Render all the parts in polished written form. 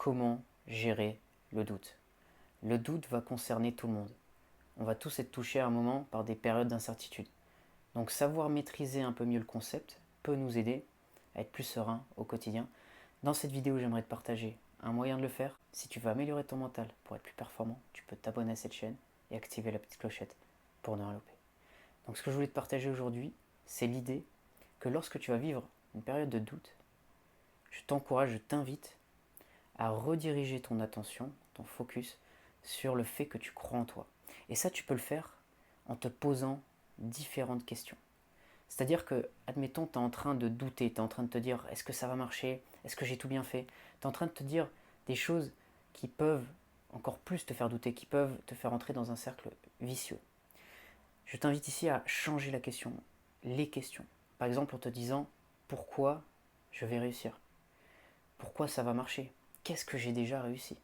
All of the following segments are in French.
comment gérer le doute. Le doute va concerner tout le monde. On va tous être touchés à un moment par des périodes d'incertitude. Donc savoir maîtriser un peu mieux le concept peut nous aider à être plus serein au quotidien. Dans cette vidéo, j'aimerais te partager un moyen de le faire. Si tu veux améliorer ton mental pour être plus performant, tu peux t'abonner à cette chaîne et activer la petite clochette pour ne rien louper. Donc ce que je voulais te partager aujourd'hui, c'est l'idée que lorsque tu vas vivre une période de doute, je t'encourage, je t'invite à rediriger ton attention, ton focus sur le fait que tu crois en toi. Et ça, tu peux le faire en te posant différentes questions. C'est-à-dire que, admettons, tu es en train de douter, tu es en train de te dire est-ce que ça va marcher, est-ce que j'ai tout bien fait, tu es en train de te dire des choses qui peuvent encore plus te faire douter, qui peuvent te faire entrer dans un cercle vicieux. Je t'invite ici à changer la question, les questions. Par exemple, en te disant pourquoi je vais réussir, pourquoi ça va marcher, qu'est-ce que j'ai déjà réussi.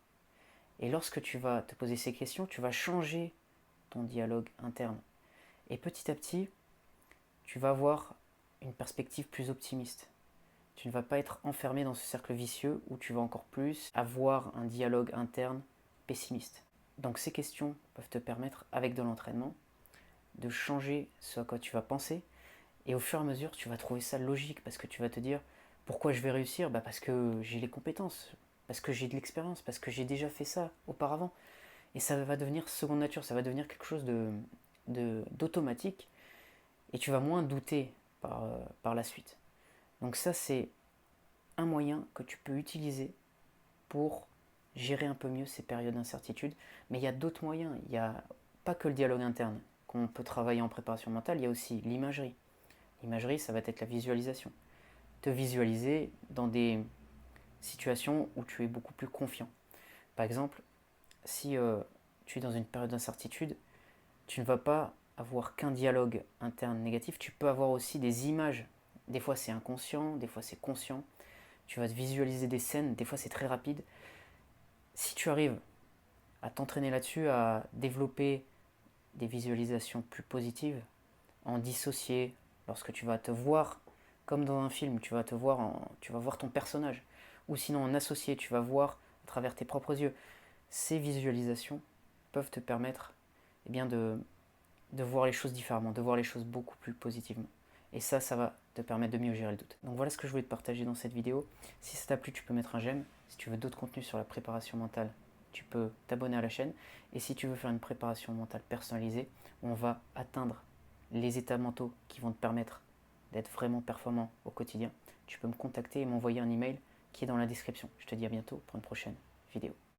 Et lorsque tu vas te poser ces questions, tu vas changer ton dialogue interne. Et petit à petit, tu vas avoir une perspective plus optimiste. Tu ne vas pas être enfermé dans ce cercle vicieux où tu vas encore plus avoir un dialogue interne pessimiste. Donc ces questions peuvent te permettre, avec de l'entraînement, de changer ce à quoi tu vas penser. Et au fur et à mesure, tu vas trouver ça logique parce que tu vas te dire pourquoi je vais réussir, parce que j'ai les compétences, parce que j'ai de l'expérience, parce que j'ai déjà fait ça auparavant. Et ça va devenir seconde nature, ça va devenir quelque chose d'automatique et tu vas moins douter par la suite. Donc ça, c'est un moyen que tu peux utiliser pour gérer un peu mieux ces périodes d'incertitude. Mais il y a d'autres moyens. Il n'y a pas que le dialogue interne qu'on peut travailler en préparation mentale, il y a aussi l'imagerie. L'imagerie, ça va être la visualisation. Te visualiser dans des situations où tu es beaucoup plus confiant. Par exemple, si tu es dans une période d'incertitude, tu ne vas pas avoir qu'un dialogue interne négatif, tu peux avoir aussi des images. Des fois c'est inconscient, des fois c'est conscient. Tu vas te visualiser des scènes, des fois c'est très rapide. Si tu arrives à t'entraîner là-dessus, à développer des visualisations plus positives, en dissocier, lorsque tu vas te voir comme dans un film, tu vas voir ton personnage, ou sinon en associé, tu vas voir à travers tes propres yeux. Ces visualisations peuvent te permettre de voir les choses différemment, de voir les choses beaucoup plus positivement. Et ça va te permettre de mieux gérer le doute. Donc voilà ce que je voulais te partager dans cette vidéo. Si ça t'a plu, tu peux mettre un j'aime. Si tu veux d'autres contenus sur la préparation mentale, tu peux t'abonner à la chaîne. Et si tu veux faire une préparation mentale personnalisée, on va atteindre les états mentaux qui vont te permettre d'être vraiment performant au quotidien, tu peux me contacter et m'envoyer un email qui est dans la description. Je te dis à bientôt pour une prochaine vidéo.